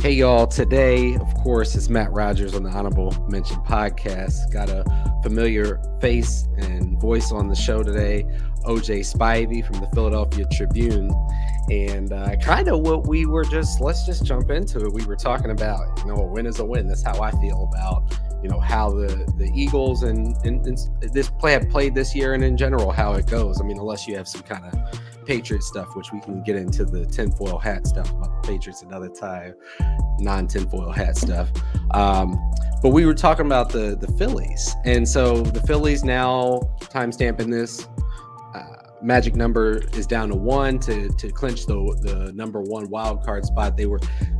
Hey y'all, today, of course, it's Matt Rogers on the Honorable Mention podcast. Got a familiar face and voice on the show today, OJ Spivey from the Philadelphia Tribune. And kind of what we were let's just jump into it. We were talking about, a win is a win. That's how I feel about, how the Eagles and this play have played this year and in general, how it goes. I mean, unless you have some kind of Patriot stuff, which we can get into the tinfoil hat stuff about the Patriots another time, non-tinfoil hat stuff. But we were talking about the Phillies. And so the Phillies now, timestamping this, magic number is down to 1 to clinch the number 1 wild card spot.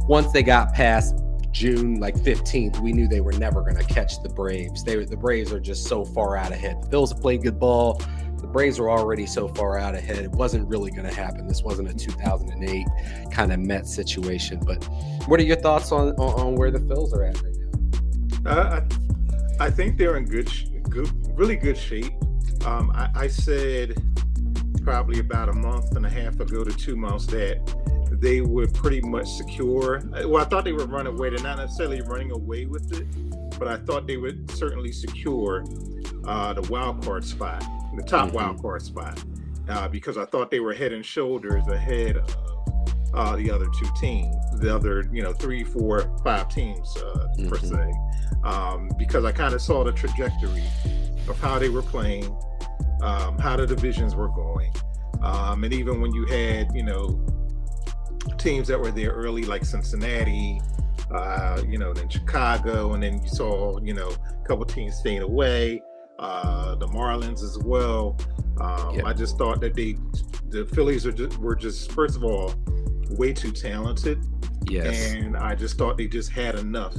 Once they got past June 15th, we knew they were never going to catch the Braves. The Braves are just so far out ahead. The Phils have played good ball. The Braves were already so far out ahead. It wasn't really going to happen. This wasn't a 2008 kind of Mets situation. But what are your thoughts on where the Phils are at right now? I think they're in really good shape. I said probably about a month and a half ago to 2 months that they were pretty much secure. Well, I thought they would run away. They're not necessarily running away with it, but I thought they would certainly secure the wild card spot, the top wild card spot, because I thought they were head and shoulders ahead of the other two teams, the other 3, 4, 5 teams per se, because I kind of saw the trajectory of how they were playing, how the divisions were going, and even when you had teams that were there early like Cincinnati, then Chicago, and then you saw a couple teams staying away, the Marlins as well. I just thought that the Phillies were just first of all way too talented. Yes. And I just thought they just had enough,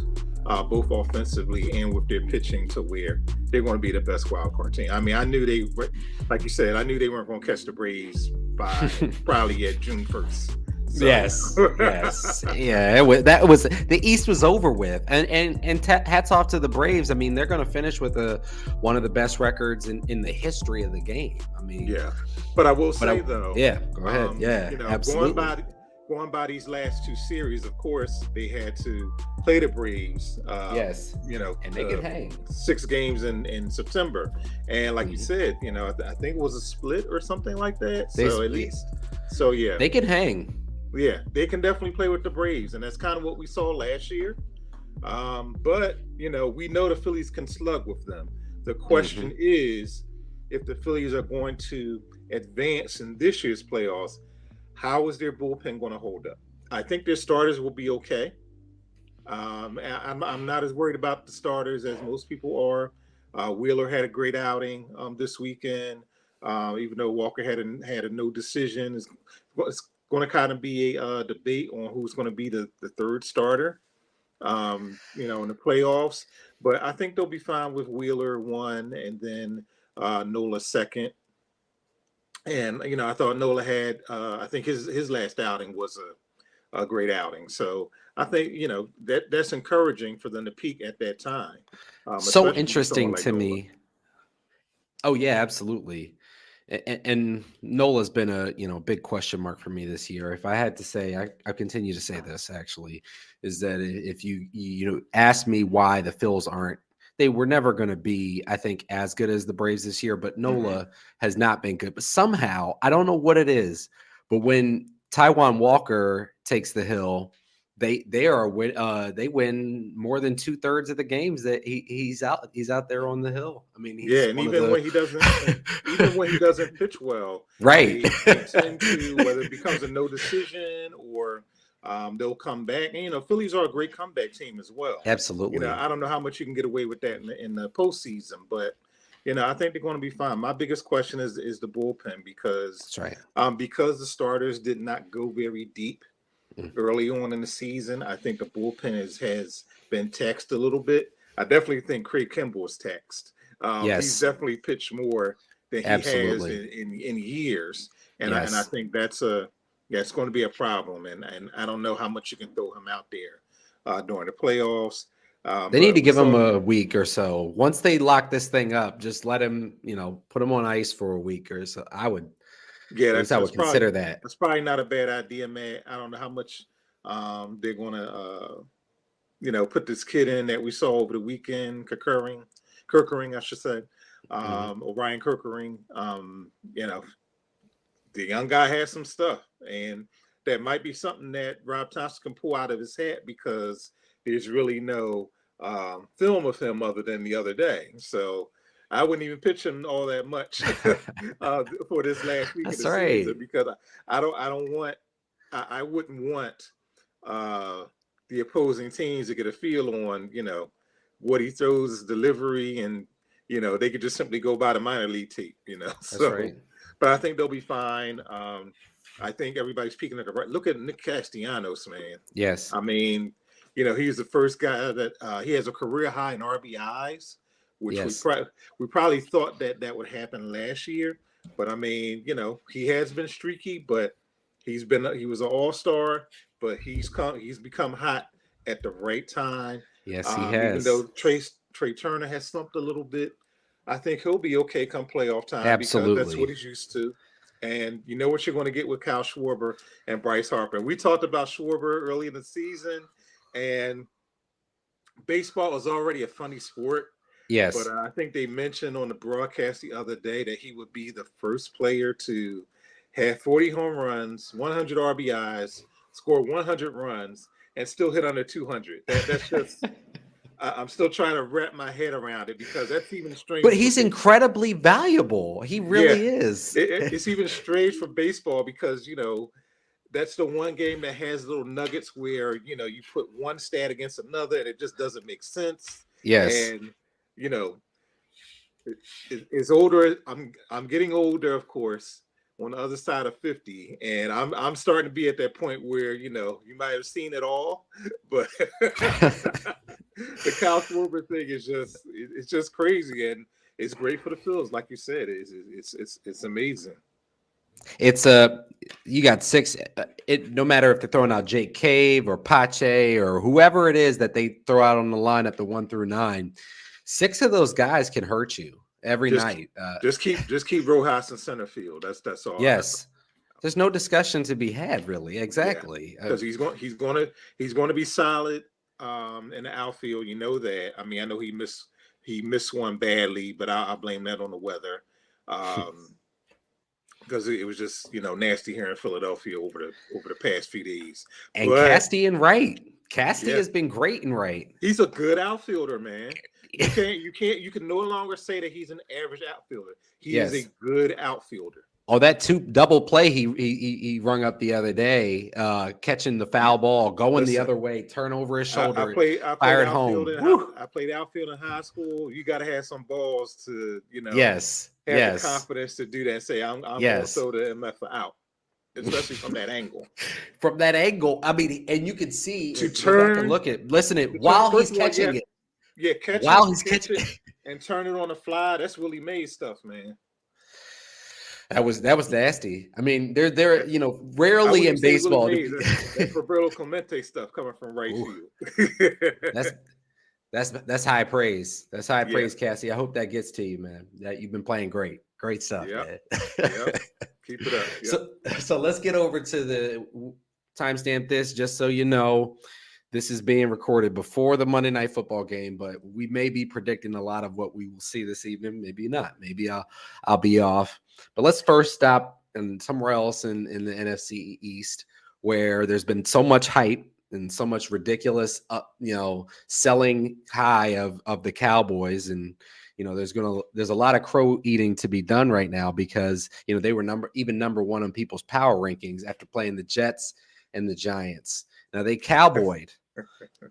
both offensively and with their pitching, to where they're going to be the best wild card team. I mean, I knew they were, like you said, I knew they weren't going to catch the Braves by probably at June 1st. So. Yes. Yeah. The East was over with, and hats off to the Braves. I mean, they're going to finish with one of the best records in the history of the game. I mean, yeah. But I will say though, go ahead. Absolutely. Going by these last 2 series, of course, they had to play the Braves. Yes. And they could hang 6 games in September, and like you said, I think it was a split or something like that. So yeah, they could hang. Yeah, they can definitely play with the Braves, and that's kind of what we saw last year. But we know the Phillies can slug with them. The question is, if the Phillies are going to advance in this year's playoffs, how is their bullpen going to hold up? I think their starters will be okay. I'm not as worried about the starters as most people are. Wheeler had a great outing this weekend, even though Walker had a no decision. It's going to kind of be a debate on who's going to be the third starter, in the playoffs. But I think they'll be fine with Wheeler 1 and then Nola 2nd. And, I thought Nola had, I think his last outing was a great outing. So I think, that's encouraging for them to peak at that time. So interesting to me. Oh, yeah, absolutely. And Nola's been a big question mark for me this year. If I had to say, I continue to say this actually, is that if you ask me why the Phils they were never going to be, I think, as good as the Braves this year, but Nola has not been good. But somehow, I don't know what it is, but when Taijuan Walker takes the hill, they win more than 2/3 of the games that he's out there on the hill. I mean, and even when he doesn't pitch well, right? They tend to, whether it becomes a no decision or they'll come back. And Phillies are a great comeback team as well. Absolutely. I don't know how much you can get away with that in the postseason, but I think they're going to be fine. My biggest question is the bullpen, because that's right. Because the starters did not go very deep early on in the season. I think the bullpen has been taxed a little bit. I definitely think Craig Kimbrell is taxed. Yes. He's definitely pitched more than he has in years, and I think that's going to be a problem. And I don't know how much you can throw him out there during the playoffs. They need to give him a week or so. Once they lock this thing up, just let him, put him on ice for a week or so. I would consider that. That's probably not a bad idea, man. I don't know how much They're going to, put this kid in that we saw over the weekend, Kirkering, I should say, or Ryan Kirkering. The young guy has some stuff, and that might be something that Rob Thompson can pull out of his hat because there's really no film of him other than the other day. So I wouldn't even pitch him all that much for this last week of the season because I wouldn't want the opposing teams to get a feel on, what he throws, his delivery, and they could just simply go by the minor league tape, That's right. But I think they'll be fine. I think everybody's peeking at the right. Look at Nick Castellanos, man. Yes. I mean, he's the first guy that he has a career high in RBIs, which we probably thought that would happen last year. But I mean, he has been streaky, but he was an all-star, but he's become hot at the right time. Yes, he has. Even though Trey Turner has slumped a little bit, I think he'll be okay come playoff time. Absolutely. Because that's what he's used to. And you know what you're going to get with Kyle Schwarber and Bryce Harper. We talked about Schwarber early in the season, and baseball is already a funny sport. Yes. But I think they mentioned on the broadcast the other day that he would be the first player to have 40 home runs, 100 RBIs, score 100 runs, and still hit under 200. That's just I'm still trying to wrap my head around it because that's even strange. But he's incredibly valuable. He really is. It's even strange for baseball because, that's the one game that has little nuggets where, you put one stat against another and it just doesn't make sense. Yes. And, it's older. I'm getting older, of course, on the other side of 50. And I'm starting to be at that point where, you might have seen it all, but the Kyle Schwarber thing it's just crazy, and it's great for the Phils, like you said. It's amazing. It's you got six. No matter if they're throwing out Jake Cave or Pache or whoever it is that they throw out on the lineup, the 1 through 9, 6 of those guys can hurt you every night. Just keep Rojas in center field. That's all. Yes. There's no discussion to be had, really. Exactly. Because he's going to be solid in the outfield. You know that. I mean, I know he missed one badly, but I'll blame that on the weather. Because it was just nasty here in Philadelphia over the past few days. And Casty and Wright. Casty has been great in right. He's a good outfielder, man. You can no longer say that he's an average outfielder. He is a good outfielder. Oh, that double play he rung up the other day, catching the foul ball, going the other way, turn over his shoulder, fire it home. I played outfield in high school. You got to have some balls to, have the confidence to do that and say, I'm going to throw the MF out, especially from that angle. From that angle, I mean, and you can see to turn, while he's catching it. Yeah, catch while he's catching it and turn it on the fly. That's Willie Mays stuff, man. That was nasty. I mean, they're rarely in baseball. That's Roberto Clemente stuff coming from right field. That's high praise. That's high praise, Cassie. I hope that gets to you, man. That you've been playing great stuff, man. Keep it up. Yep. So let's get over to the timestamp this, just so you know. This is being recorded before the Monday Night Football game, but we may be predicting a lot of what we will see this evening. Maybe not. Maybe I'll be off. But let's first stop in somewhere else in the NFC East, where there's been so much hype and so much ridiculous, selling high of the Cowboys, and there's a lot of crow eating to be done right now because they were number one on people's power rankings after playing the Jets and the Giants. Now they cowboyed.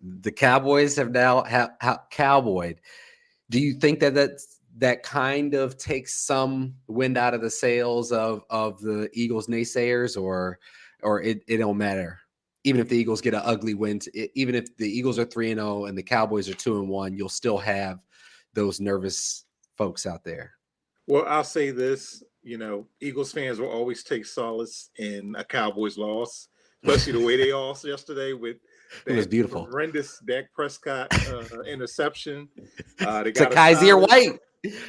The Cowboys have now cowboyed. Do you think that kind of takes some wind out of the sails of the Eagles naysayers, or it don't matter? Even if the Eagles get an ugly win, even if the Eagles are 3-0 and the Cowboys are 2-1, you'll still have those nervous folks out there. Well, I'll say this, Eagles fans will always take solace in a Cowboys loss, especially the way they lost yesterday with it was beautiful. Horrendous Dak Prescott interception. They got Kaiser White.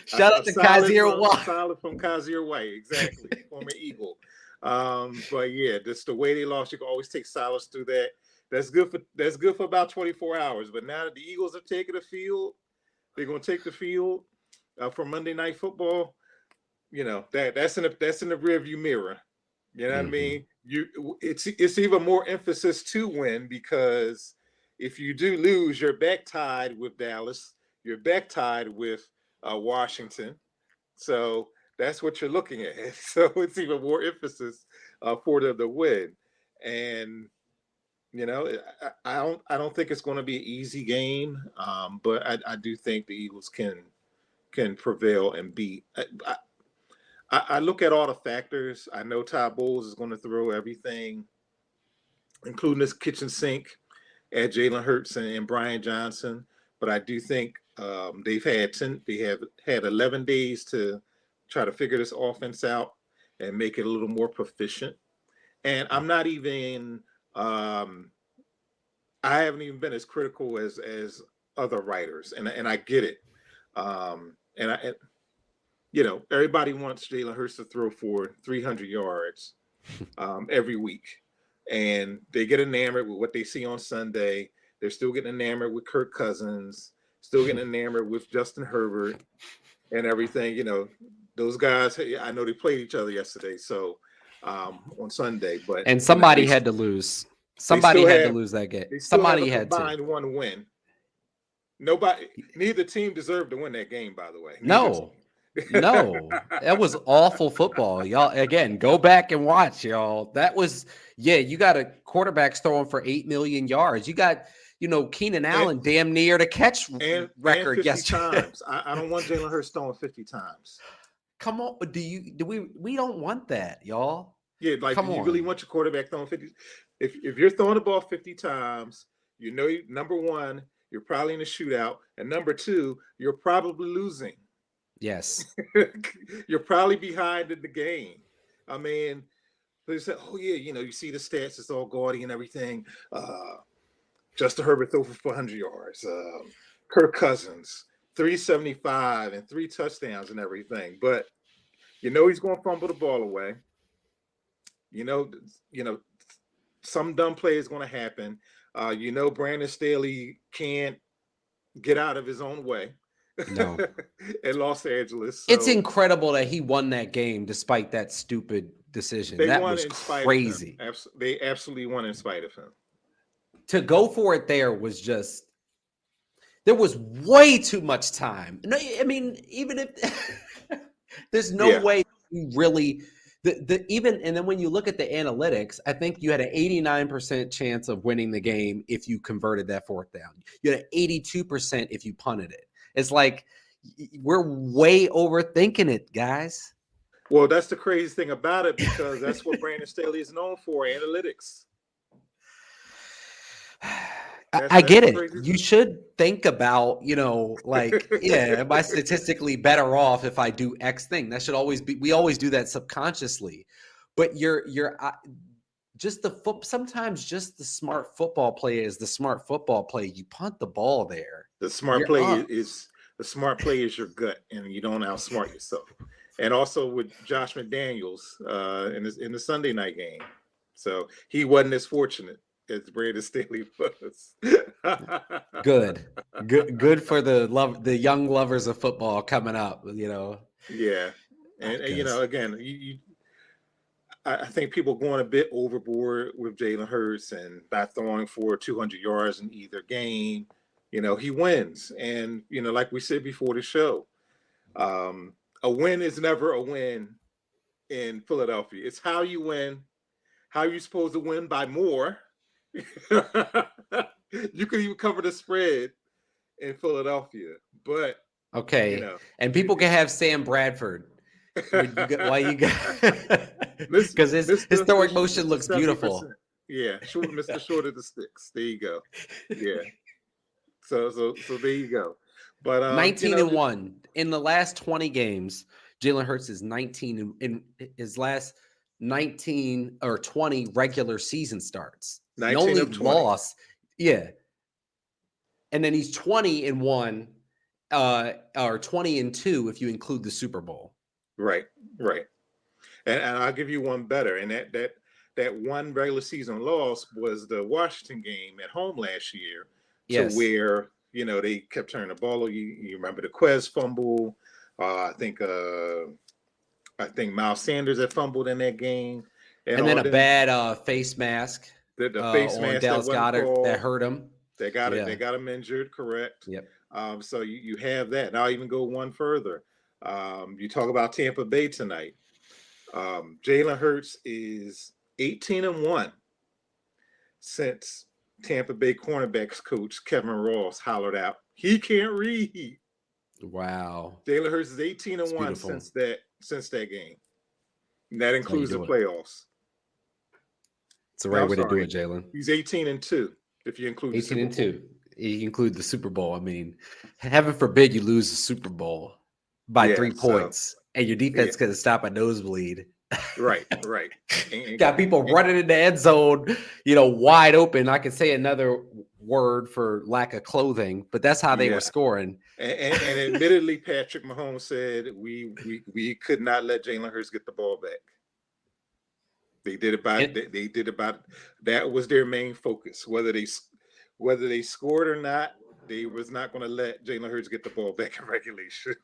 Shout out to Kaiser White. Solid from Kaiser White, exactly, former Eagle. But yeah, just the way they lost, you can always take solace through that. That's good for about 24 hours. But now that the Eagles have taken the field, they're going to take the field for Monday Night Football. You know that's in the rearview mirror. You know what I mean? It's even more emphasis to win, because if you do lose, you're back tied with Dallas. You're back tied with Washington. So that's what you're looking at. So it's even more emphasis for them to win. And you know, I don't think it's going to be an easy game, but I do think the Eagles can prevail and beat. I look at all the factors. I know Todd Bowles is going to throw everything, including this kitchen sink, at Jalen Hurts and Brian Johnson. But I do think they have had 11 days to try to figure this offense out and make it a little more proficient. And I'm not even I haven't even been as critical as other writers, and I get it. And everybody wants Jalen Hurts to throw for 300 yards every week, and they get enamored with what they see on Sunday. They're still getting enamored with Kirk Cousins, still getting enamored with Justin Herbert, and everything. You know, those guys. I know they played each other yesterday, so on Sunday, but somebody had to lose. Somebody had to lose that game. Somebody had to. Combined one win. Neither team deserved to win that game, by the way. No, that was awful football, y'all. Again, go back and watch, y'all. That was, you got a quarterbacks throwing for 8 million yards. You got, Keenan Allen damn near the catch record yesterday. Times. I don't want Jalen Hurts throwing 50 times. Come on, we don't want that, y'all. Yeah, like, do you really want your quarterback throwing 50? If you're throwing the ball 50 times, number one, you're probably in a shootout, and number two, you're probably losing. Yes. You're probably behind in the game. I mean, they say, oh yeah, you see the stats, it's all gaudy and everything. Justin Herbert threw for 400 yards. Kirk Cousins, 375 and 3 touchdowns and everything. But he's going to fumble the ball away. Some dumb play is going to happen. Brandon Staley can't get out of his own way. No. In Los Angeles. So. It's incredible that he won that game despite that stupid decision. That was crazy. They absolutely won in spite of him. To go for it there was just, there was way too much time. No, I mean, even if there's no way you really and then when you look at the analytics, I think you had an 89% chance of winning the game if you converted that fourth down. You had an 82% if you punted it. It's like we're way overthinking it, guys. Well, that's the crazy thing about it, because that's what Brandon Staley is known for, analytics. I get it. You should think about, am I statistically better off if I do X thing? That should always be, we always do that subconsciously, but sometimes just the smart football play is the smart football play. You punt the ball there. The smart play is your gut, and you don't outsmart yourself. And also with Josh McDaniels in the Sunday night game. So he wasn't as fortunate as Brandon Staley was. Good for the young lovers of football coming up, Yeah. And again, I think people going a bit overboard with Jalen Hurts and not throwing for 200 yards in either game. He wins. And, like we said before the show, a win is never a win in Philadelphia. It's how you win, how you're supposed to win by more. You could even cover the spread in Philadelphia, but okay. And people can have Sam Bradford. Why you got? Because his throwing motion looks 70%. Beautiful. Yeah, Mr. Short of the Sticks. There you go. Yeah. So there you go. But 19-1 in the last 20 games. Jalen Hurts is 19 in his last 19 or 20 regular season starts. The only loss, and then he's 20-1, or 20-2 if you include the Super Bowl. Right. And I'll give you one better, and that that one regular season loss was the Washington game at home last year, to Yes. where they kept turning the ball over. You remember the Quez fumble? I think Miles Sanders had fumbled in that game, and And then all a them bad face mask the face on mask that Dallas wasn't Goedert that called. hurt him. They got it. Yeah. They got him injured. Correct. Yep. So you have that. And I'll even go one further. You talk about Tampa Bay tonight. Jalen Hurts is 18-1 since Tampa Bay cornerbacks coach Kevin Ross hollered out, "He can't read." Wow. Jalen Hurts is 18-1 since that game. And that includes the playoffs. It's the right way to do it, Jalen. He's 18-2 if you include 18-2. You include the Super Bowl. I mean, heaven forbid you lose the Super Bowl by 3 points, and your defense couldn't stop a nosebleed. Right. Got people running in the end zone, wide open. I could say another word for lack of clothing, but that's how they were scoring. And admittedly, Patrick Mahomes said we could not let Jalen Hurts get the ball back. They did about that was their main focus. Whether they scored or not, they was not going to let Jalen Hurts get the ball back in regulation.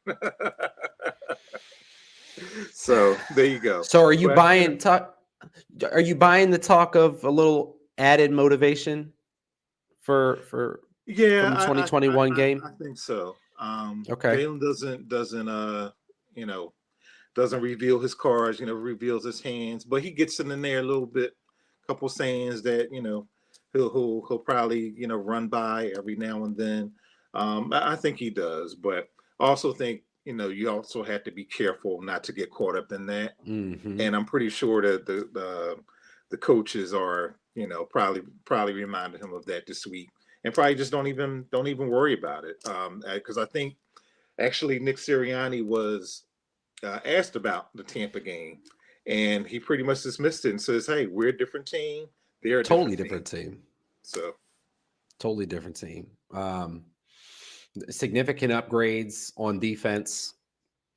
So there you go. So are you buying the talk of a little added motivation for from the 2021 game? I think so. Okay. Jalen doesn't reveal his cards, reveals his hands, but he gets in there a little bit, couple sayings that, he'll probably, run by every now and then. I think he does, but I also think, you also have to be careful not to get caught up in that. Mm-hmm. And I'm pretty sure that the coaches are, probably reminded him of that this week, and probably just don't even worry about it. Because I think actually Nick Sirianni was asked about the Tampa game, and he pretty much dismissed it and says, "Hey, we're a different team. They're a totally different team. So totally different team. Significant upgrades on defense.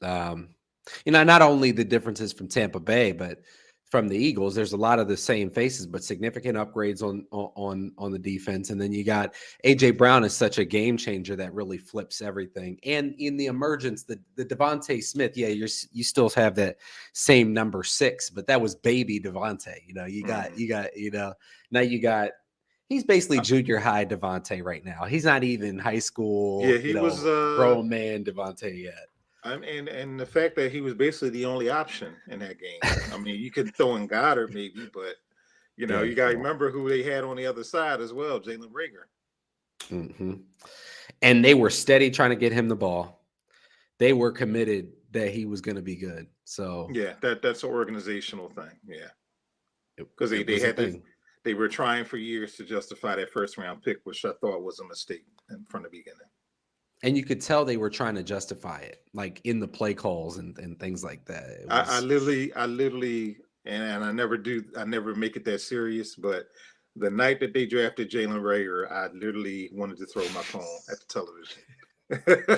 Not only the differences from Tampa Bay, but from the Eagles. There's a lot of the same faces, but significant upgrades on the defense. And then you got AJ Brown is such a game changer that really flips everything. And in the emergence, the Devontae Smith, you still have that same number 6, but that was baby Devontae. Now you got. He's basically junior high Devontae right now. He's not even high school. Yeah, he was grown man Devontae yet. And the fact that he was basically the only option in that game. I mean, you could throw in Goddard maybe, but you got to remember who they had on the other side as well, Jalen Reagor. Mm-hmm. And they were steady trying to get him the ball. They were committed that he was going to be good. So yeah, that's an organizational thing. Yeah, because they were trying for years to justify that first round pick, which I thought was a mistake from the beginning. And you could tell they were trying to justify it, like in the play calls and things like that. I literally, and I never make it that serious, but the night that they drafted Jalen Reagor, I literally wanted to throw my phone at the television.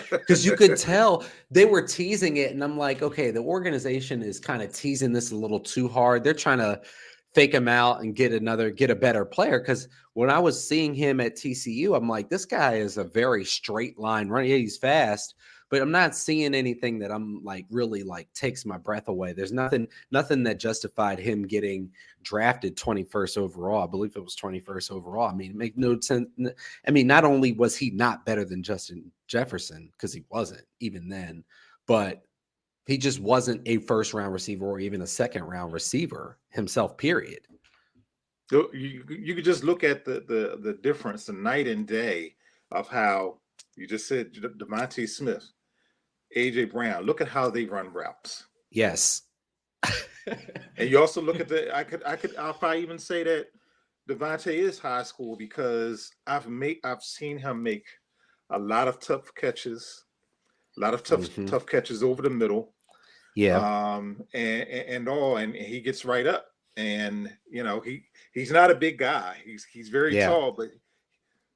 Because you could tell they were teasing it, and I'm like, okay, the organization is kind of teasing this a little too hard. They're trying to fake him out and get a better player. Because when I was seeing him at TCU, I'm like, this guy is a very straight line runner. Yeah, he's fast, but I'm not seeing anything that I'm like really like takes my breath away. There's nothing that justified him getting drafted 21st overall. I believe it was 21st overall. I mean, it makes no sense. I mean, not only was he not better than Justin Jefferson, because he wasn't even then, but he just wasn't a first-round receiver or even a second-round receiver himself, period. You could just look at the difference, the night and day of how you just said Devontae Smith, AJ Brown. Look at how they run routes. Yes. And you also look at I'll probably even say that Devontae is high school, because I've seen him make a lot of tough catches, tough catches over the middle. Yeah. And he gets right up, and he's not a big guy. He's very tall, but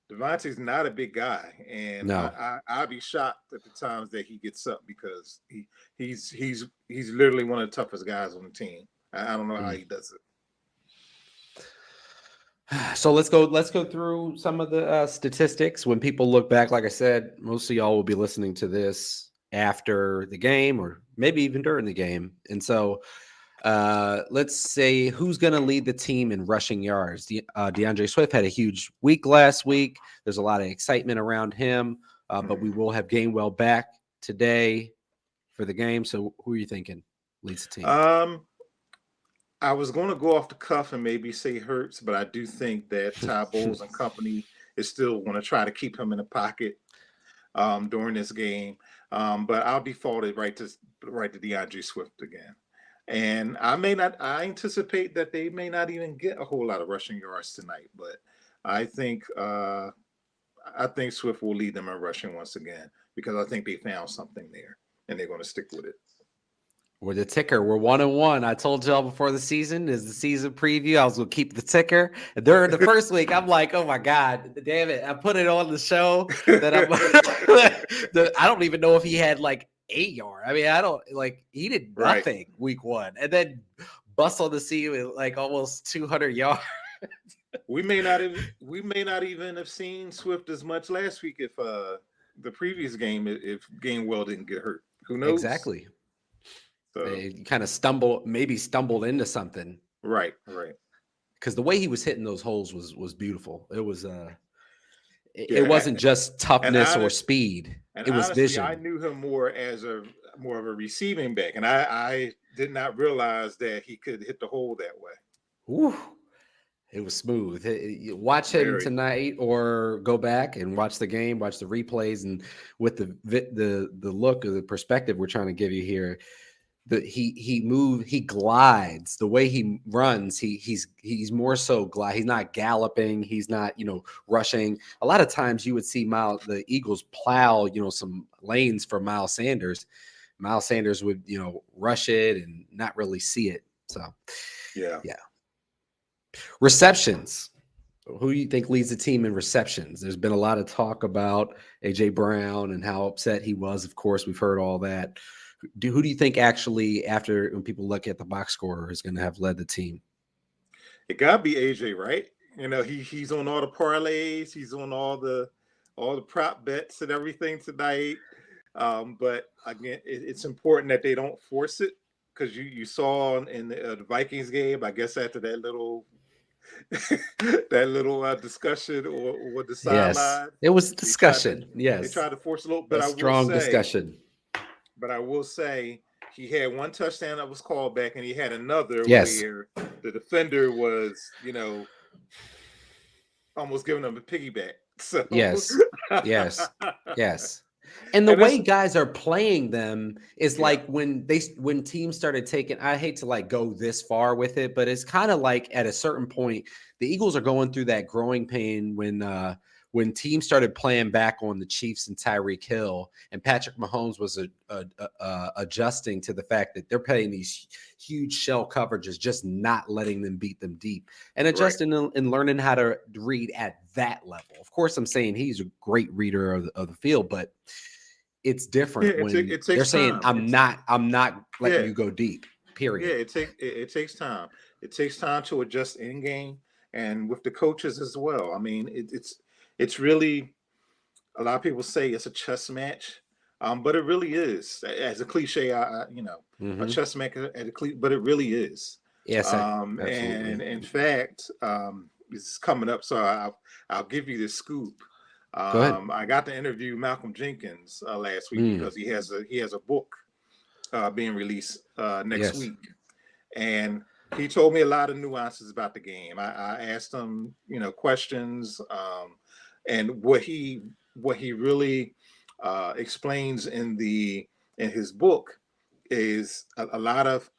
Devontae's not a big guy, and no. I'd be shocked at the times that he gets up, because he's literally one of the toughest guys on the team. I don't know how he does it. So let's go through some of the statistics. When people look back, like I said, most of y'all will be listening to this after the game or maybe even during the game. And so let's say who's going to lead the team in rushing yards. DeAndre Swift had a huge week last week. There's a lot of excitement around him, but we will have Gainwell back today for the game. So who are you thinking leads the team? I was going to go off the cuff and maybe say Hurts, but I do think that Ty Bowles and company is still going to try to keep him in the pocket during this game. But I'll default it right to DeAndre Swift again. And I anticipate that they may not even get a whole lot of rushing yards tonight, but I think Swift will lead them in rushing once again because I think they found something there and they're going to stick with it. We're the ticker. We're 1-1. I told y'all before the season is the season preview. I was going to keep the ticker. And during the first week, I'm like, oh my God, damn it. I put it on the show that I don't even know if he had like 8 yards. I mean, he did nothing week 1 and then bust on the scene with like almost 200 yards. We may not even have seen Swift as much last week if the previous game, if Gainwell didn't get hurt. Who knows? Exactly. So. They kind of stumbled into something. Right. Because the way he was hitting those holes was beautiful. It was it wasn't just toughness or speed. It was honestly, vision. I knew him more of a receiving back, and I did not realize that he could hit the hole that way. Ooh, it was smooth. Watch him tonight, or go back and watch the game, watch the replays, and with the look of the perspective we're trying to give you here. He glides the way he runs. He's more so glide. He's not galloping. He's not, rushing. A lot of times you would see the Eagles plow, some lanes for Miles Sanders. Miles Sanders would, rush it and not really see it. So, yeah. Receptions. Who do you think leads the team in receptions? There's been a lot of talk about A.J. Brown and how upset he was. Of course, we've heard all that. Who do you think actually, after when people look at the box score, is going to have led the team? It got to be AJ, right? He's on all the parlays. He's on all the prop bets and everything tonight. But again, it's important that they don't force it because you saw in the Vikings game, I guess after that little discussion or the sideline. Yes, it was discussion. They tried to force a little, but strong discussion. But I will say he had one touchdown that was called back, and he had another where the defender was, almost giving him a piggyback. So yes. And the way guys are playing them is like when teams started taking, I hate to go this far with it, but it's kind of like at a certain point, the Eagles are going through that growing pain when teams started playing back on the Chiefs and Tyreek Hill, and Patrick Mahomes was adjusting to the fact that they're playing these huge shell coverages, just not letting them beat them deep, and adjusting and learning how to read at that level. Of course, I'm saying he's a great reader of the field, but it's different when they're saying, I'm not letting you go deep, period. Yeah, it takes time. It takes time to adjust in game and with the coaches as well. I mean, it's really, a lot of people say it's a chess match, but it really is. As a cliche, a chess match at a cliche, but it really is. Yes, and in fact, this is coming up, so I'll give you this scoop. Go ahead. I got to interview Malcolm Jenkins last week because he has a book being released next week, and he told me a lot of nuances about the game. I asked him, questions. And what he really explains in his book is a lot of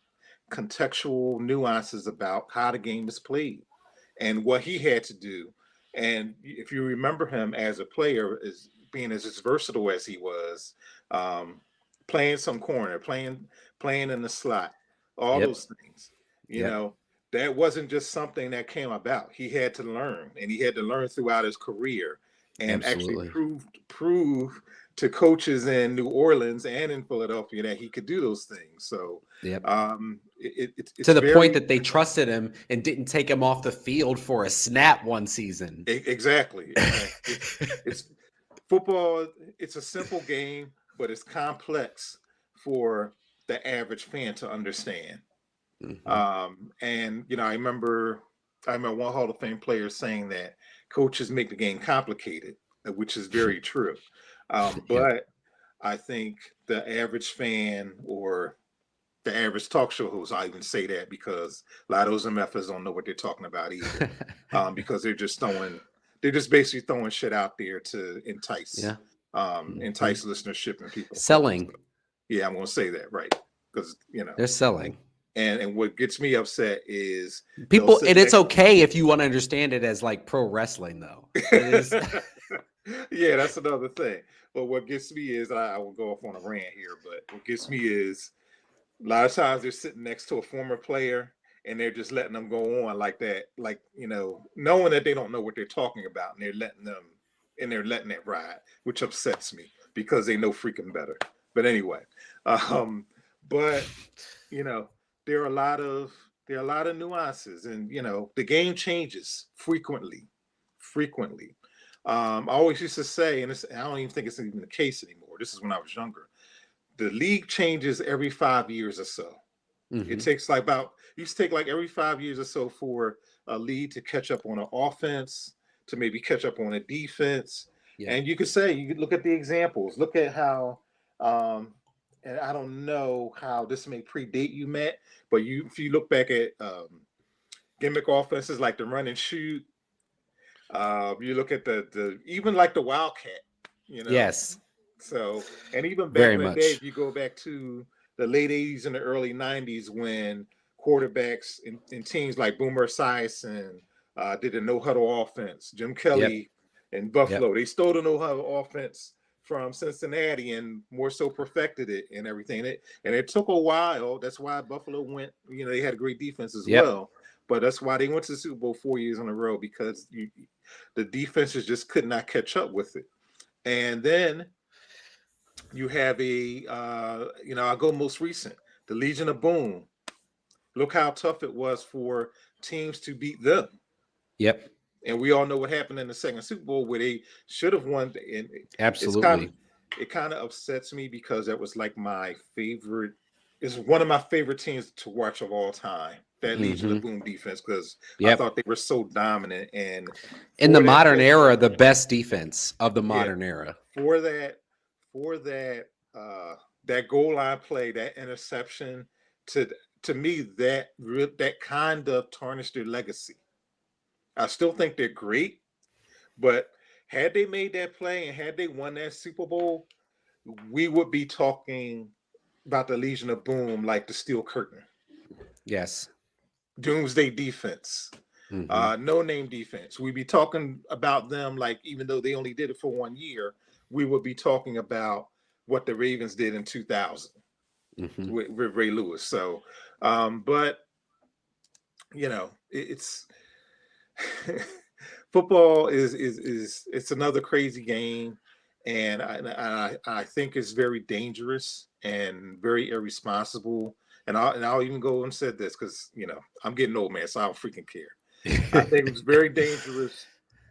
contextual nuances about how the game is played and what he had to do. And if you remember him as a player, as being as versatile as he was, playing some corner, playing in the slot, all those things, you know. That wasn't just something that came about. He had to learn, and he had to learn throughout his career, and actually prove to coaches in New Orleans and in Philadelphia that he could do those things. So it's To the point very that they trusted him and didn't take him off the field for a snap one season. exactly. It's football. It's a simple game, but it's complex for the average fan to understand. And I remember one Hall of Fame player saying that coaches make the game complicated, which is very true. Yep. But I think the average fan or the average talk show host, I even say that because a lot of those MFers don't know what they're talking about either, because they're just basically throwing shit out there to entice, Yeah. entice listenership and people. Selling. Yeah, I'm gonna say that right because They're selling. And what gets me upset is people, and it's okay if you want to understand it as like pro wrestling, though. It is. Yeah, that's another thing. But what gets me is I will go off on a rant here, but what gets me is a lot of times they're sitting next to a former player and they're just letting them go on like that, like knowing that they don't know what they're talking about, and they're letting it ride, which upsets me because they know freaking better. But anyway, but there are a lot of nuances, and the game changes frequently. I always used to say, and I don't even think it's even the case anymore. This is when I was younger. The league changes every 5 years or so. It takes used to take like every 5 years or so for a league to catch up on an offense, to maybe catch up on a defense. Yeah. And you could look at the examples. Look at how, and I don't know how this may predate you, Matt, but if you look back at gimmick offenses like the run and shoot, you look at the even like the Wildcat, Yes. So, and even back in the day, if you go back to the late 80s and the early 90s, when quarterbacks in teams like Boomer Esiason did a no-huddle offense, Jim Kelly in Buffalo, they stole the no-huddle offense from Cincinnati and more so perfected it and everything. And it took a while. That's why Buffalo went, they had a great defense as well. But that's why they went to the Super Bowl 4 years in a row, because the defenses just could not catch up with it. And then you have I'll go most recent, the Legion of Boom. Look how tough it was for teams to beat them. Yep. And we all know what happened in the second Super Bowl where they should have won. And absolutely. It kind of upsets me because that was like it's one of my favorite teams to watch of all time. That Legion of Boom defense, because I thought they were so dominant. And in the modern era, the best defense of the modern era. For that goal line play, that interception, to me, that kind of tarnished their legacy. I still think they're great, but had they made that play and had they won that Super Bowl, we would be talking about the Legion of Boom like the Steel Curtain. Yes. Doomsday defense. No-name defense. We'd be talking about them like, even though they only did it for 1 year, we would be talking about what the Ravens did in 2000 with Ray Lewis. So, but it's football is it's another crazy game, and I think it's very dangerous and very irresponsible. And I'll even go and said this because I'm getting old, man, so I don't freaking care. I think it was very dangerous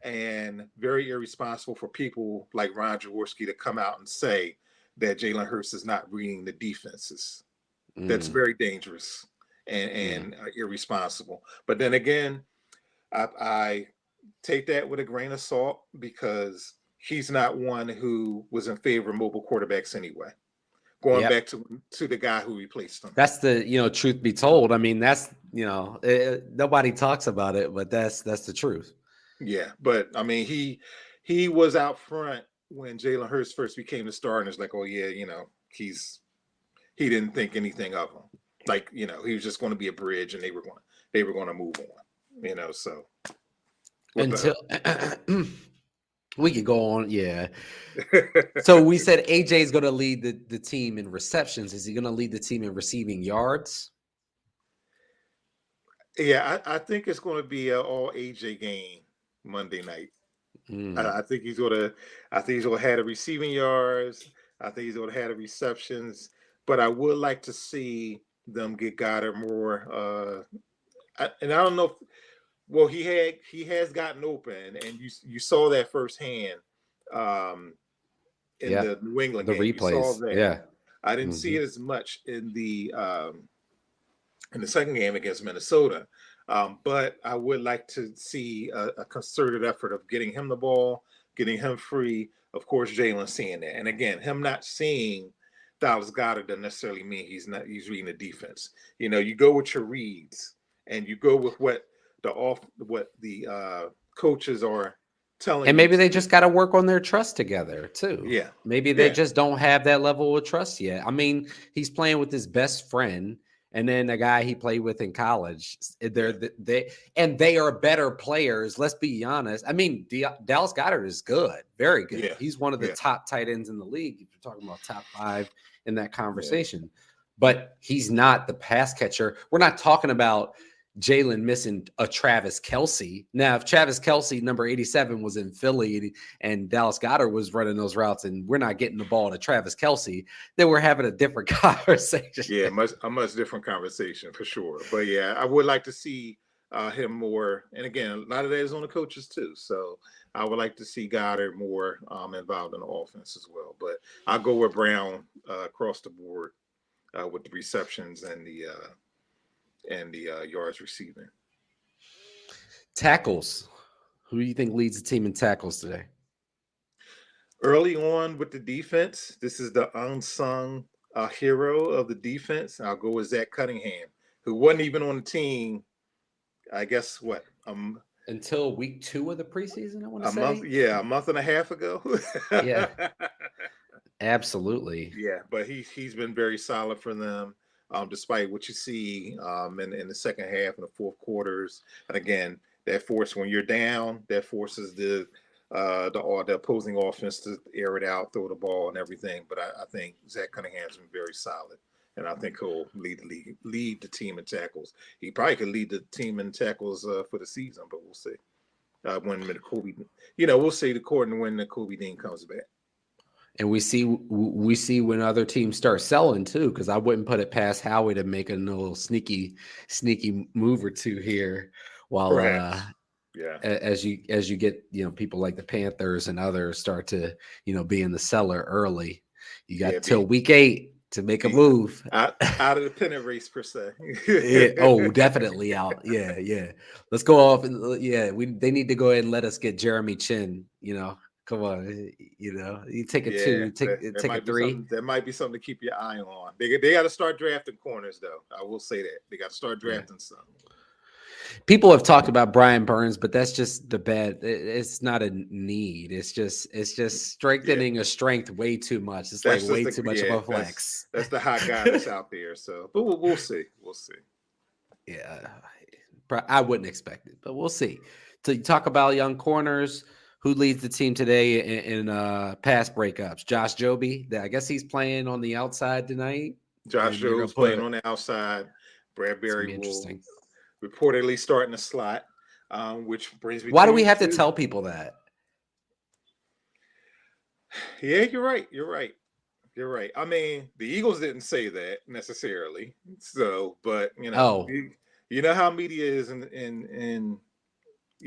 and very irresponsible for people like Ron Jaworski to come out and say that Jalen Hurts is not reading the defenses. That's very dangerous and irresponsible. But then again, I take that with a grain of salt, because he's not one who was in favor of mobile quarterbacks anyway. Going back to the guy who replaced him. That's the truth be told. I mean, that's nobody talks about it, but that's the truth. Yeah, but I mean, he was out front when Jalen Hurts first became the star, and it's like, oh yeah, he didn't think anything of him. Like, he was just going to be a bridge, and they were going to move on. So until we could go on, yeah. So we said AJ is going to lead the team in receptions. Is he going to lead the team in receiving yards? Yeah, I think it's going to be an all AJ game Monday night. I think he's going to have the receiving yards. I think he's going to have the receptions. But I would like to see them get Goddard more. And I don't know. Well, he has gotten open, and you saw that firsthand in Yeah. the New England The game. You saw replays. that. Yeah. I didn't see Hmm. it as much in the second game against Minnesota. But I would like to see a concerted effort of getting him the ball, getting him free. Of course, Jalen seeing that, and again, him not seeing Dallas Goddard doesn't necessarily mean he's reading the defense. You go with your reads, and you go with what the coaches are telling And you maybe to they do. just got to work on their trust together too. Yeah, Maybe they yeah, just don't have that level of trust yet. I mean, he's playing with his best friend and then a guy he played with in college. yeah, They are better players. Let's be honest. I mean, Dallas Goedert is good, very good. yeah, He's one of the yeah, top tight ends in the league. If you're talking about top 5 in that yeah. conversation, but he's not the pass catcher. We're not talking about Jalen missing a Travis Kelce. Now, if Travis Kelce, number 87, was in Philly and Dallas Goedert was running those routes and we're not getting the ball to Travis Kelce, then we're having a different conversation. Yeah, a much different conversation for sure. But yeah, I would like to see him more. And again, a lot of that is on the coaches too. So I would like to see Goddard more involved in the offense as well. But I'll go with Brown across the board with the receptions and the yards receiving. Tackles. Who do you think leads the team in tackles today? Early on with the defense, this is the unsung hero of the defense. I'll go with Zach Cunningham, who wasn't even on the team. I guess what Until week 2 of the preseason, I want to a say. month, yeah, a month and a half ago. Yeah, absolutely. Yeah, but he's been very solid for them, despite what you see in the second half and the fourth quarters. And again, when you're down, that forces the opposing offense to air it out, throw the ball, and everything. But I think Zach Cunningham's been very solid, and I think he'll lead the team in tackles. He probably could lead the team in tackles for the season, but we'll see. When the Kobe, we'll see according to when the Kobe Dean comes back. And we see when other teams start selling too, because I wouldn't put it past Howie to make a little sneaky move or two here while Perhaps. Yeah. as you get people like the Panthers and others start to be in the cellar early. You got till week 8 to make a move out of the pennant race per se. Oh, definitely out. Yeah. Let's go off and they need to go ahead and let us get Jeremy Chin. Come on, you take a 2, take a 3. There might be something to keep your eye on. They got to start drafting corners, though. I will say that they got to start drafting some. People have talked about Brian Burns, but that's just the bad. It's not a need. It's just strengthening a strength way too much. It's like way too much of a flex. That's the hot guy that's out there. So, but we'll see. We'll see. Yeah, I wouldn't expect it, but we'll see. So you talk about young corners. Who leads the team today in pass breakups? Josh Joby. I guess he's playing on the outside tonight. Josh Joby's playing on the outside. Bradbury will reportedly start in the slot, which brings me. Why do we have to tell people that? Yeah, you're right. I mean, the Eagles didn't say that necessarily. So, but you know how media is, and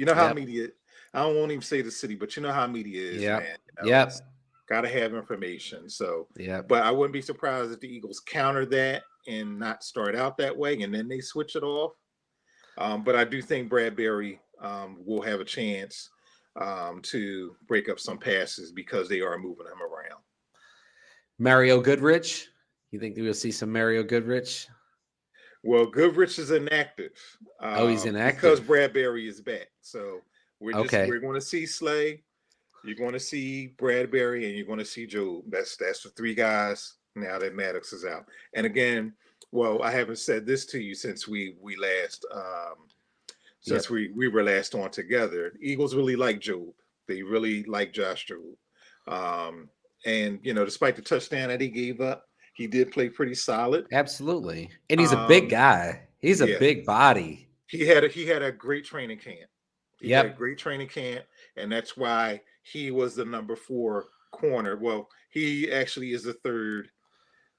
how media. I don't want to even say the city, but you know how media is, man. Got to have information. So, but I wouldn't be surprised if the Eagles counter that and not start out that way, and then they switch it off. But I do think Bradbury will have a chance to break up some passes because they are moving him around. Mario Goodrich. You think we'll see some Mario Goodrich? Well, Goodrich is inactive. He's inactive because Bradbury is back. So we're going to see Slay. You're going to see Bradbury, and you're going to see Joe. That's the 3 guys now that Maddox is out. And again, well, I haven't said this to you since we last we were last on together. Eagles really like Job. They really like Josh Job. And despite the touchdown that he gave up, he did play pretty solid. Absolutely. And he's a big guy. He's a big body. He had a great training camp. He had a great training camp, and that's why he was the number 4 corner. Well, he actually is the third,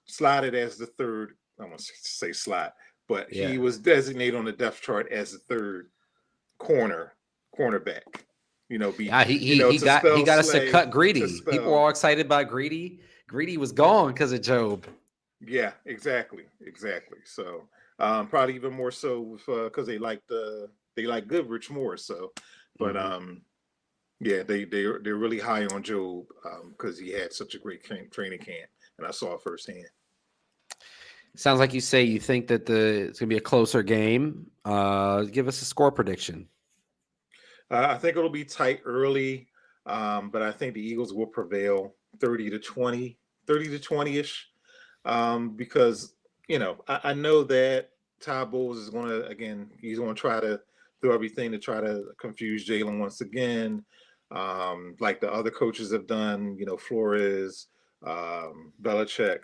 slotted as the third I want to say slot, but Yeah. he was designated on the depth chart as the third cornerback. Yeah, he To got spell us to Slay, cut to Greedy. People were spell. all excited about Greedy. Greedy was gone because of Job. Yeah, exactly. So probably even more so because they like Goodrich more so, but yeah, they're really high on Job because he had such a great training camp, and I saw it firsthand. Sounds like you say you think that it's going to be a closer game. Give us a score prediction. I think it'll be tight early, but I think the Eagles will prevail 30 to 20ish, because I know that Todd Bowles is going to he's going to try to do everything to try to confuse Jalen once again, like the other coaches have done. Flores, Belichick.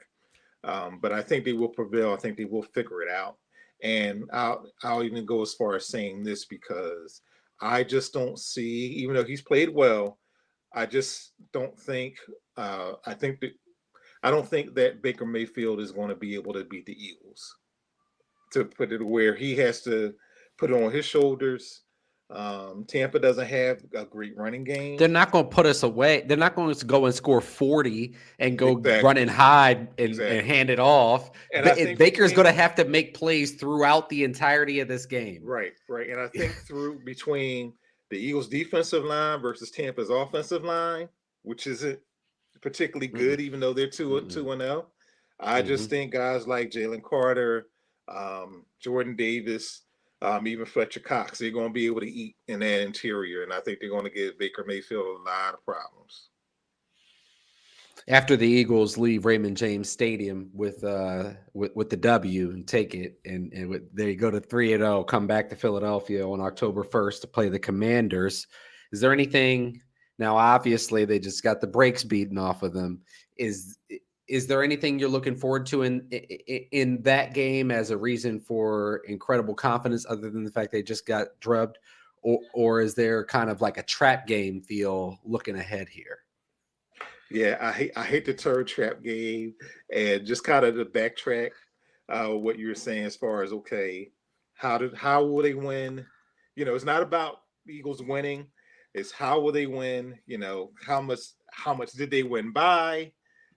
But I think they will prevail. I think they will figure it out. And I'll even go as far as saying this because I just don't see, even though he's played well, I just don't think. I don't think that Baker Mayfield is going to be able to beat the Eagles. To put it where he has to put it on his shoulders. Tampa doesn't have a great running game. They're not going to put us away. They're not going to go and score 40 and go run and Exactly. hide and hand it off. And I think Baker's going to have to make plays throughout the entirety of this game. Right. And I think between the Eagles' defensive line versus Tampa's offensive line, which isn't particularly good, even though they're 2-0. I just think guys like Jalen Carter, Jordan Davis, even Fletcher Cox, they're going to be able to eat in that interior, and I think they're going to give Baker Mayfield a lot of problems. After the Eagles leave Raymond James Stadium with the W and take it, and they go to 3-0, come back to Philadelphia on October 1st to play the Commanders. Is there anything now? Obviously, they just got the brakes beaten off of them. Is there anything you're looking forward to in that game as a reason for incredible confidence, other than the fact they just got drubbed, or is there kind of like a trap game feel looking ahead here? Yeah, I hate the turd trap game, and just kind of to backtrack what you were saying as far as how will they win? It's not about the Eagles winning; it's how will they win? How much did they win by?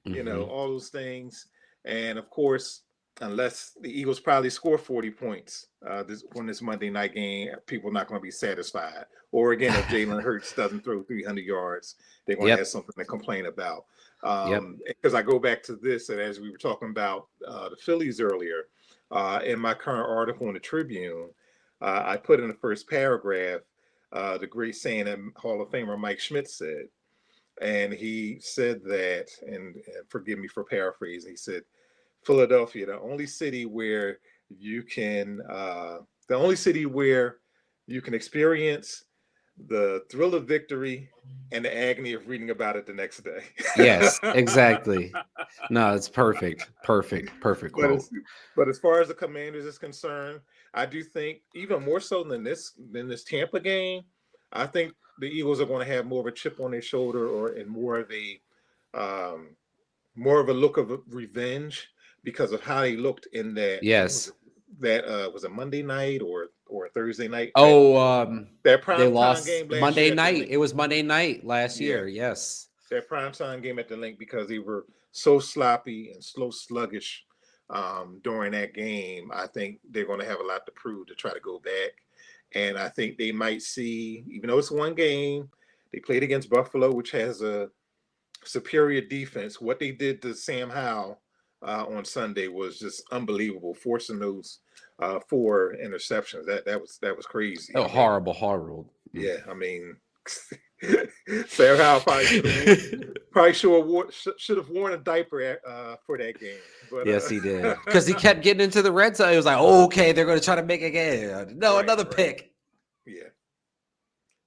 All those things, and of course, unless the Eagles probably score 40 points this Monday night game, people are not going to be satisfied. Or again, if Jalen Hurts doesn't throw 300 yards, they're going to have something to complain about. Because I go back to this, and as we were talking about the Phillies earlier, in my current article in the Tribune, I put in the first paragraph the great saying that Hall of Famer Mike Schmidt said. And he said that, and forgive me for paraphrasing, he said, Philadelphia, the only city where you can experience the thrill of victory and the agony of reading about it the next day. Yes, exactly. No, it's perfect quote. But as far as the Commanders is concerned, I do think even more so than this Tampa game, I think the Eagles are going to have more of a chip on their shoulder, and more of a look of revenge because of how they looked in that. Yes, was a Monday night or Thursday night. That prime time game Monday night. It was Monday night last year. Yes, that primetime game at the Link, because they were so sloppy and sluggish during that game. I think they're going to have a lot to prove to try to go back. And I think they might see, even though it's one game, they played against Buffalo, which has a superior defense. What they did to Sam Howell on Sunday was just unbelievable, forcing those 4 interceptions. That was crazy. Oh, horrible. Yeah, I mean, Sam Howell probably should have worn a diaper for that game. But, yes, he did, because he kept getting into the red zone. He was like, okay, they're going to try to make a game. No, another pick. Yeah.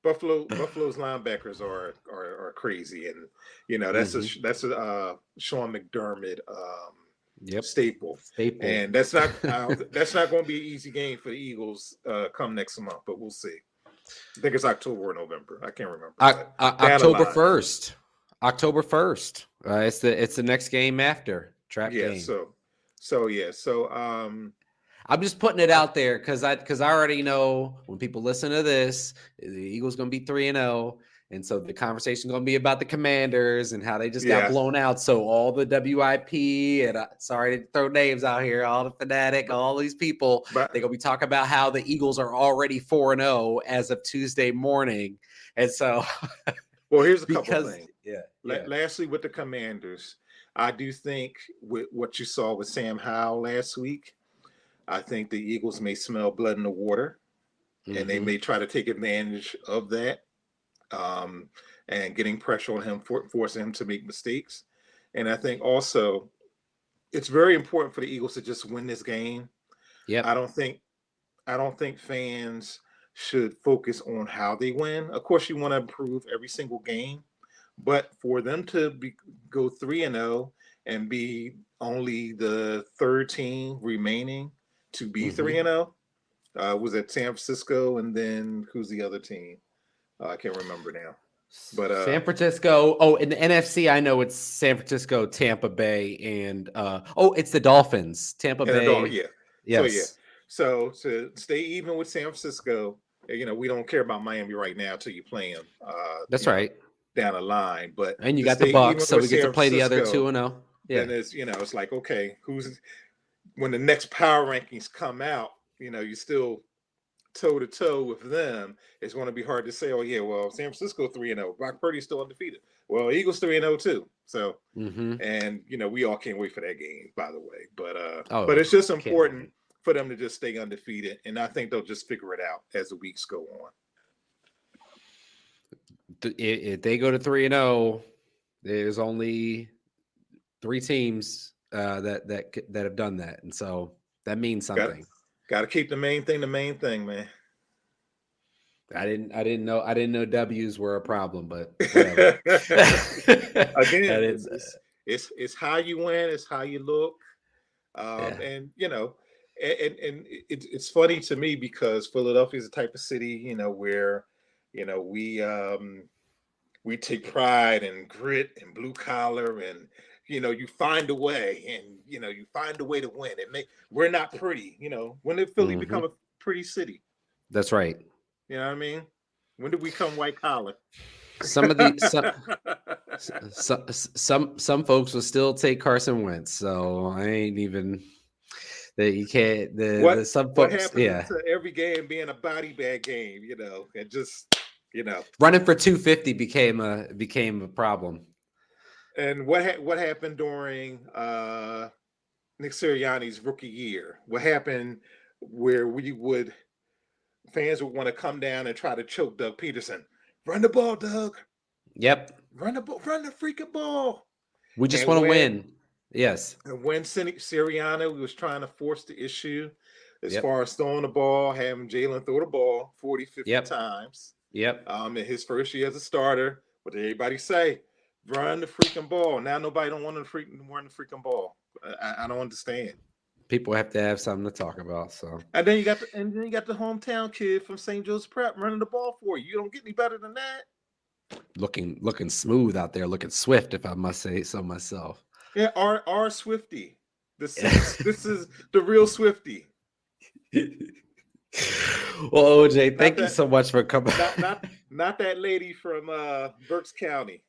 Buffalo's linebackers are crazy, and that's a Sean McDermott staple. And that's not going to be an easy game for the Eagles come next month, but we'll see. I think it's October or November. I can't remember. October 1st. October 1st. It's the next game after trap game. So So yeah, so I'm just putting it out there because I already know when people listen to this, the Eagles going to be 3-0. And so the conversation going to be about the Commanders and how they just got yeah, blown out. So all the WIP and sorry to throw names out here, all the Fanatic, all these people, but they're going to be talking about how the Eagles are already 4-0 as of Tuesday morning. And so well, here's a couple things. Yeah. Lastly, with the Commanders, I do think with what you saw with Sam Howell last week, I think the Eagles may smell blood in the water, and they may try to take advantage of that, and getting pressure on him, forcing him to make mistakes. And I think also it's very important for the Eagles to just win this game. Yep. I don't think fans should focus on how they win. Of course, you want to improve every single game, but for them to go 3-0 and be only the third team remaining to be 3-0, was at San Francisco, and then who's the other team? I can't remember now. But San Francisco. Oh, in the NFC, I know it's San Francisco, Tampa Bay, and it's the Dolphins. Tampa Bay. Yeah. Yes. So to stay even with San Francisco, we don't care about Miami right now till you play them. That's right. Down the line, and you got the Bucks, so we get to play the other 2-0. Yeah. Then it's like, okay, when the next power rankings come out, you still toe to toe with them. It's going to be hard to say, oh yeah, well, San Francisco 3-0, Brock Purdy's still undefeated. Well, Eagles 3-0 too. So, and we all can't wait for that game, by the way. But it's just important for them to just stay undefeated, and I think they'll just figure it out as the weeks go on. If they go to 3-0, there's only 3 teams that have done that, and so that means something. Got to keep the main thing, man. I didn't know W's were a problem, but whatever. Again, it's how you win, it's how you look, and it's funny to me because Philadelphia is the type of city where we take pride in grit and blue collar, and you find a way, and you find a way to win. We're not pretty, when did Philly become a pretty city? That's right. You know what I mean? When did we become white collar? Some folks will still take Carson Wentz, so I ain't even. You can't. Some folks. What happened to every game being a body bag game? And just running for 250 became a problem. And what happened during Nick Sirianni's rookie year? What happened where fans would want to come down and try to choke Doug Peterson? Run the ball, Doug. Yep. Run the ball. Run the freaking ball. We just want to win. Yes. And when Sirianni was trying to force the issue as far as throwing the ball, having Jalen throw the ball 40, 50 times. Yep. In his first year as a starter, what did everybody say? Run the freaking ball. Now nobody don't want to run the freaking ball. I don't understand. People have to have something to talk about. So, and then you got the hometown kid from St. Joe's Prep running the ball for you. You don't get any better than that. Looking smooth out there, looking swift, if I must say so myself. Yeah, our Swifty. This is the real Swifty. Well, OJ, thank you so much for coming. Not that lady from Berks County.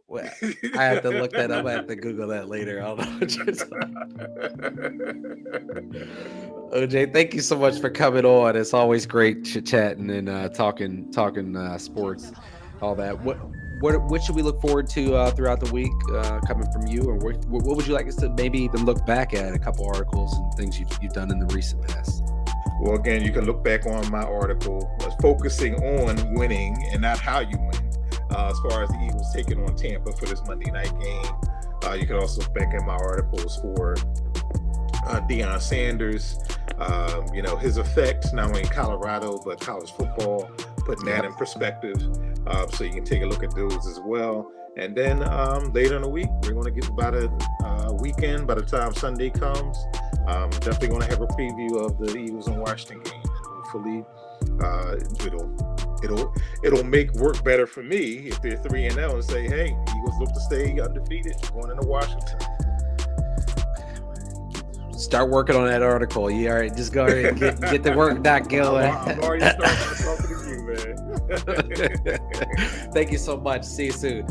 Well, I have to look that up. I have to Google that later. OJ, thank you so much for coming on. It's always great chit-chatting and talking sports, all that. What should we look forward to throughout the week coming from you? Or what would you like us to maybe even look back at a couple articles and things you've done in the recent past? Well, again, you can look back on my article focusing on winning and not how you win. As far as the Eagles taking on Tampa for this Monday night game, you can also look back at my articles for Deion Sanders, his effects not only in Colorado but college football, putting that in perspective. So you can take a look at those as well. And then later in the week, we're going to get about a weekend by the time Sunday comes. Definitely going to have a preview of the Eagles and Washington game. And hopefully, it'll make work better for me if they're 3-0 and say, hey, Eagles look to stay undefeated going into Washington. start working on that article. You all right? Just go ahead and get the work doc going. I'm already starting talking to you, man. Thank you so much. See you soon.